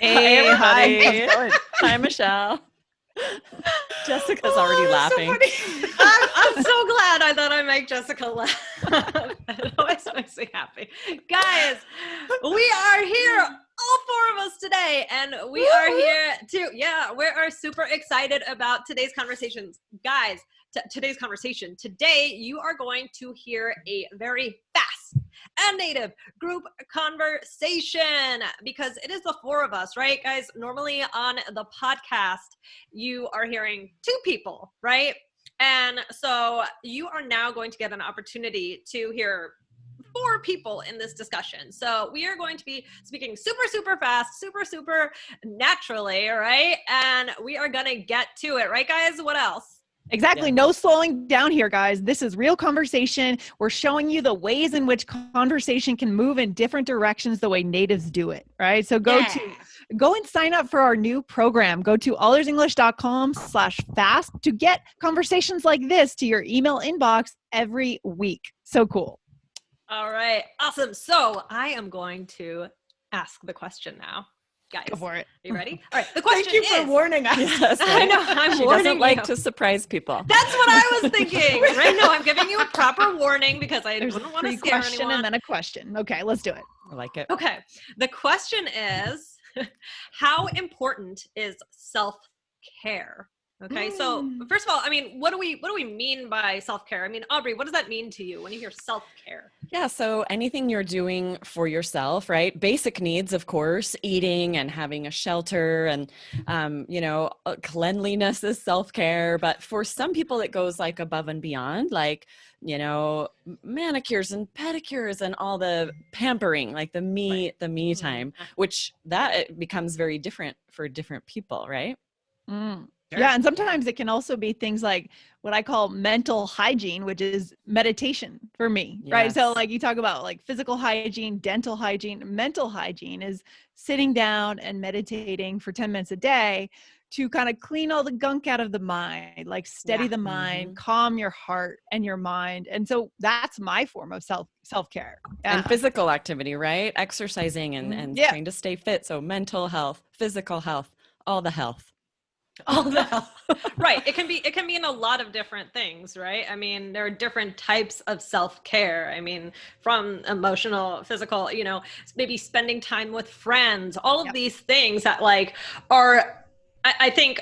Hey, everybody. hi. Hi, Michelle. Jessica's already laughing. So I'm so glad I thought I'd make Jessica laugh. It always makes me happy. Guys, we are here, all four of us today, and we are here we are super excited about today's conversations. Guys, today's conversation. Today, you are going to hear a very fast and native group conversation because it is the four of us, right, guys? Normally on the podcast, you are hearing two people, right? And so you are now going to get an opportunity to hear four people in this discussion. So we are going to be speaking super, super fast, super, super naturally, right? And we are going to get to it, right, guys? What else? Exactly. Yeah. No slowing down here, guys. This is real conversation. We're showing you the ways in which conversation can move in different directions the way natives do it, right? So go and sign up for our new program. Go to allearsenglish.com/fast to get conversations like this to your email inbox every week. So cool. All right. Awesome. So I am going to ask the question now. Guys, Go for it. Are you ready? All right. The question Thank you for warning us. Yes, I know. I'm she warning doesn't like you. to surprise people. That's what I was thinking. Right now, I'm giving you a proper warning because I There's wouldn't a want to scare question anyone. and then a question. Okay, let's do it. I like it. Okay. The question is, how important is self-care? Okay. So first of all, I mean, what do we mean by self-care? I mean, Aubrey, what does that mean to you when you hear self-care? Yeah, so anything you're doing for yourself, right? Basic needs, of course, eating and having a shelter and, cleanliness is self-care. But for some people, it goes like above and beyond, like, manicures and pedicures and all the pampering, like the me time, which it becomes very different for different people, right? Sure. Yeah. And sometimes it can also be things like what I call mental hygiene, which is meditation for me, right? So Yes. like you talk about like physical hygiene, dental hygiene, mental hygiene is sitting down and meditating for 10 minutes a day to kind of clean all the gunk out of the mind, like steady the mind, calm your heart and your mind. And so that's my form of self-care. Yeah. And physical activity, right? Exercising and trying to stay fit. So mental health, physical health, all the health. All the health. Right. It can be in a lot of different things, right? I mean, there are different types of self-care. I mean, from emotional, physical, maybe spending time with friends, all of these things that like are, I think,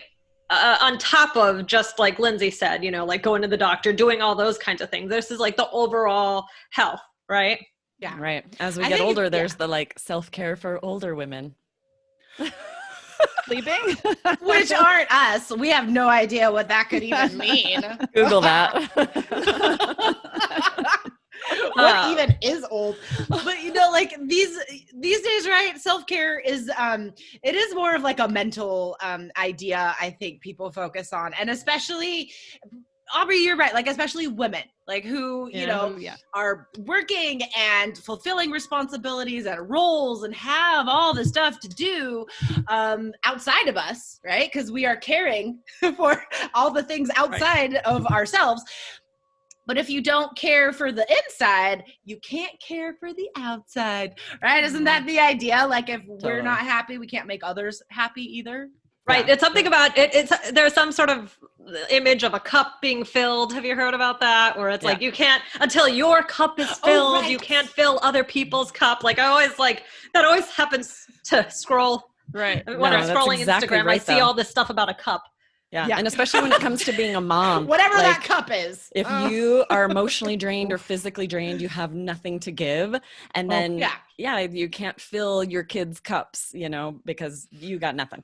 on top of just like Lindsay said, like going to the doctor, doing all those kinds of things. This is like the overall health, right? Yeah. Right. As we get older, there's the like self-care for older women. Sleeping? Which aren't us. We have no idea what that could even mean. Google that. What even is old? But like these days, right? Self-care is it is more of like a mental idea I think people focus on. And especially Aubrey, you're right, like especially women, like who, are working and fulfilling responsibilities and roles and have all the stuff to do outside of us, right? Because we are caring for all the things outside of ourselves. But if you don't care for the inside, you can't care for the outside, right? Isn't that the idea? Like if we're not happy, we can't make others happy either. Right. Yeah. It's something about it. There's some sort of image of a cup being filled. Have you heard about that? Where it's like, you can't, until your cup is filled, you can't fill other people's cup. Like that always happens to scroll. Right. When I'm scrolling Instagram, I see all this stuff about a cup. Yeah. And especially when it comes to being a mom. Whatever that cup is. If you are emotionally drained or physically drained, you have nothing to give. And then, you can't fill your kids' cups, because you got nothing.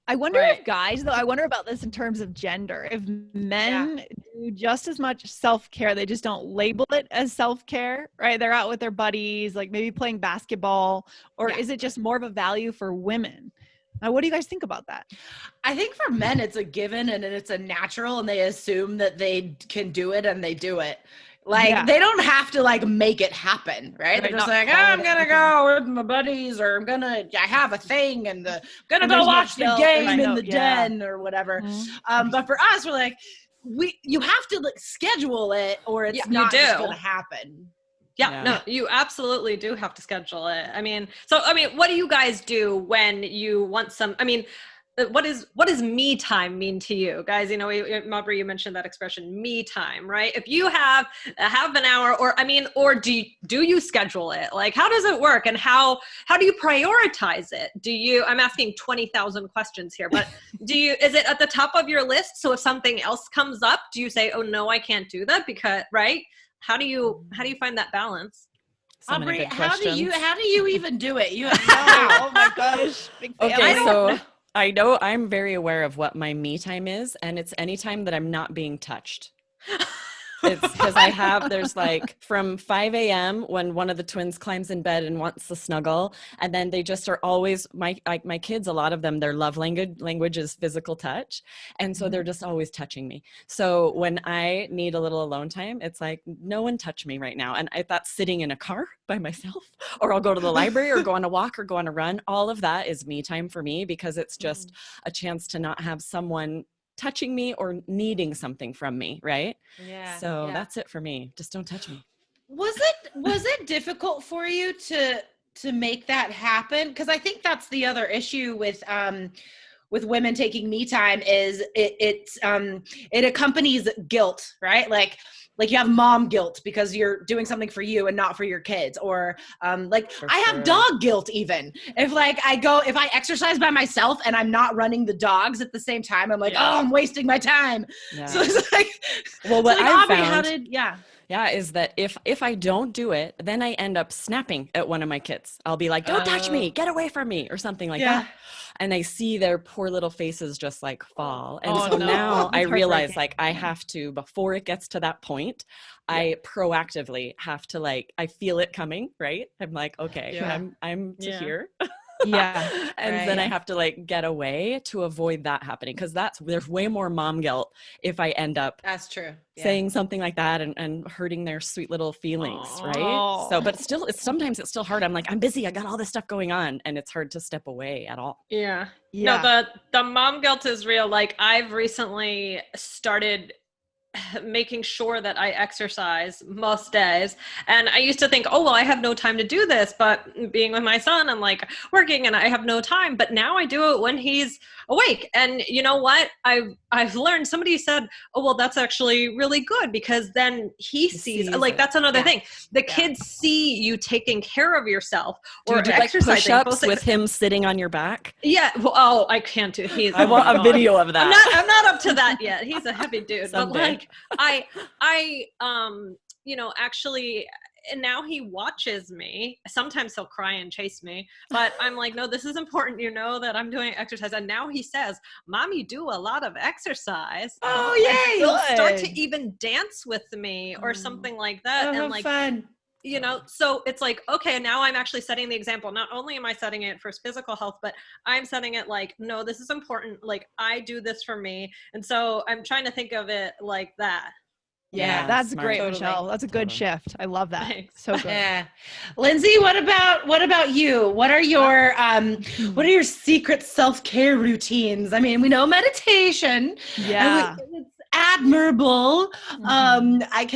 I wonder if guys, though, I wonder about this in terms of gender. If men do just as much self-care, they just don't label it as self-care, right? They're out with their buddies, like maybe playing basketball, or is it just more of a value for women? What do you guys think about that? I think for men, it's a given and it's a natural, and they assume that they can do it and they do it. Like they don't have to like make it happen, right? They're just like, I'm gonna go with my buddies, or I have a thing, and gonna go watch the game in the den or whatever. But for us, we're like, you have to like schedule it, or it's not just gonna happen. Yeah, no, you absolutely do have to schedule it. I mean, what do you guys do when you want what does me time mean to you guys? You know, Aubrey, you mentioned that expression, me time, right? If you have half an hour, or do you schedule it? Like, how does it work, and how do you prioritize it? I'm asking 20,000 questions here, but is it at the top of your list? So if something else comes up, do you say, oh no, I can't do that because, right? How do you find that balance? Aubrey, how do you even do it? You have oh my gosh. Okay, so I know I'm very aware of what my me time is, and it's anytime that I'm not being touched. It's because there's like from 5 a.m. when one of the twins climbs in bed and wants the snuggle. And then they just are always, my kids, a lot of them, their love language is physical touch. And so they're just always touching me. So when I need a little alone time, it's like, no one touch me right now. And that's sitting in a car by myself, or I'll go to the library or go on a walk or go on a run. All of that is me time for me, because it's just a chance to not have someone touching me or needing something from me, right? Yeah. So that's it for me. Just don't touch me. Was it difficult for you to make that happen? Because I think that's the other issue with women taking me time is it accompanies guilt, right? Like you have mom guilt because you're doing something for you and not for your kids, or I have dog guilt even. If I exercise by myself and I'm not running the dogs at the same time, I'm like, oh, I'm wasting my time. Yeah. So it's like, well, what I found, is that if I don't do it, then I end up snapping at one of my kids. I'll be like, don't touch me, get away from me, or something like that. And I see their poor little faces just like fall. And now I realize like I have to, before it gets to that point, I proactively have to I feel it coming, right? I'm like, okay, I'm to here. And then I have to get away to avoid that happening, because there's way more mom guilt if I end up saying something like that and hurting their sweet little feelings. Right. So but sometimes it's still hard. I'm like, I'm busy, I got all this stuff going on, and it's hard to step away at all. No, the mom guilt is real. Like, I've recently started making sure that I exercise most days. And I used to think, oh, well, I have no time to do this, but being with my son, I'm working and I have no time. But now I do it when he's awake. And you know what? I've learned, somebody said, oh, well, that's actually really good, because then he sees that's another thing. The kids see you taking care of yourself, or do exercising, push-ups with him sitting on your back. Yeah. Well, I can't do. I want a video of that. I'm not up to that yet. He's a heavy dude. Someday. But actually, and now he watches me. Sometimes he'll cry and chase me, but I'm like, no, this is important. You know that I'm doing exercise. And now he says, Mom, you do a lot of exercise. Oh, yay. He'll start to even dance with me or something like that. Oh, and fun. You know, so it's like, okay, now I'm actually setting the example. Not only am I setting it for physical health, but I'm setting it no, this is important. I do this for me. And so I'm trying to think of it like that. Yeah, that's smart. Great, totally. Michelle. That's a good shift. I love that. Thanks. So good. Yeah. Lindsay, what about you? What are your secret self-care routines? I mean, we know meditation. Yeah. It's admirable. I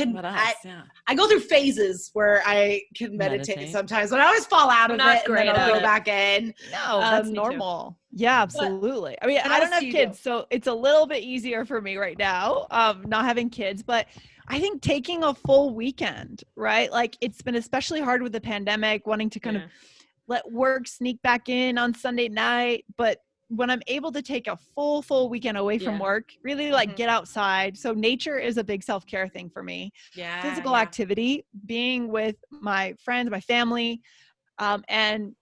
go through phases where I can meditate sometimes, but I always fall out of it and then I'll go back in. No, that's normal. Yeah, absolutely. But, I mean, I don't have kids, so it's a little bit easier for me right now, not having kids, but I think taking a full weekend, right? It's been especially hard with the pandemic, wanting to kind of let work sneak back in on Sunday night. But when I'm able to take a full weekend away from work, really get outside. So nature is a big self-care thing for me. Physical activity, being with my friends, my family, and,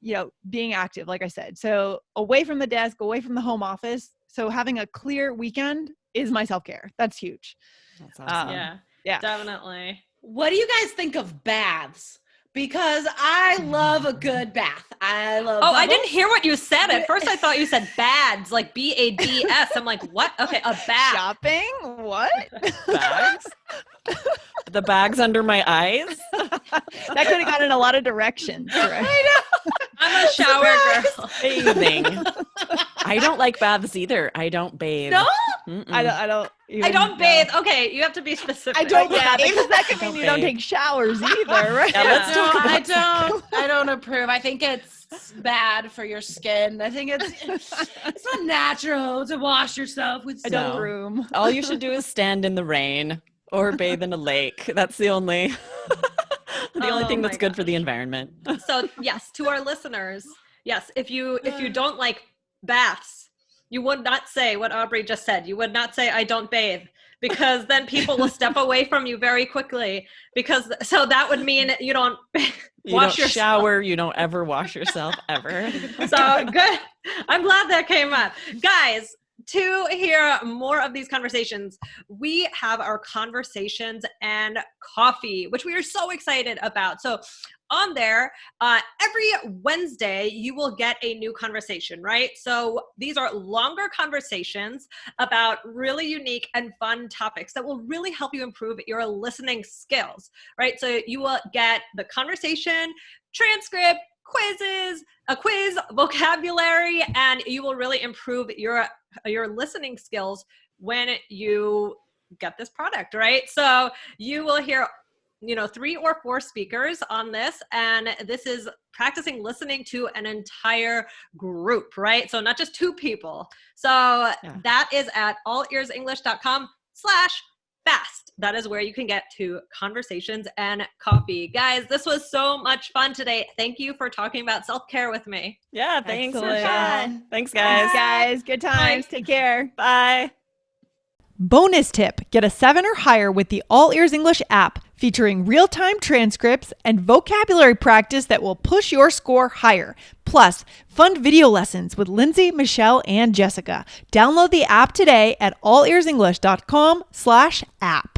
being active, like I said. So away from the desk, away from the home office. So having a clear weekend is my self-care. That's huge. That's awesome. Yeah, definitely. What do you guys think of baths? Because I love a good bath. I love bubbles. I didn't hear what you said. At first I thought you said bads, like BADS. I'm like, what? Okay, a bath. Shopping? What? Bags? The bags under my eyes? That could have gone in a lot of directions. Right? I know. I'm a shower girl. Bathing. I don't like baths either. I don't bathe. No? I don't. I don't bathe. Okay, you have to be specific. I don't Yeah, bathe. because that could mean you don't take showers either, right? Yeah, let's No, talk about I don't approve. I think it's bad for your skin. I think it's not natural to wash yourself with I soap. don't No. groom. All you should do is stand in the rain or bathe in a lake. That's the only thing that's good for the environment. So yes, to our listeners, yes, if you don't like baths, you would not say what Aubrey just said. You would not say I don't bathe, because then people will step away from you very quickly, because so that would mean you don't wash yourself. Shower, you don't ever wash yourself ever. So good. I'm glad that came up. Guys, to hear more of these conversations, we have our conversations and coffee, which we are so excited about. So on there, every Wednesday, you will get a new conversation, right? So these are longer conversations about really unique and fun topics that will really help you improve your listening skills, right? So you will get the conversation, transcript, a quiz, vocabulary, and you will really improve your listening skills when you get this product, right? So you will hear 3 or 4 speakers on this, and this is practicing listening to an entire group, right? So not just 2 people. So that is at allearsenglish.com/fast. That is where you can get to conversations and coffee. Guys, this was so much fun today. Thank you for talking about self-care with me. Yeah, thanks for Excellent. fun. Thanks, guys. Thanks, guys. Good times. Bye. Take care. Bye. Bonus tip: get a 7 or higher with the All Ears English app, featuring real-time transcripts and vocabulary practice that will push your score higher. Plus, fun video lessons with Lindsay, Michelle, and Jessica. Download the app today at allearsenglish.com/app.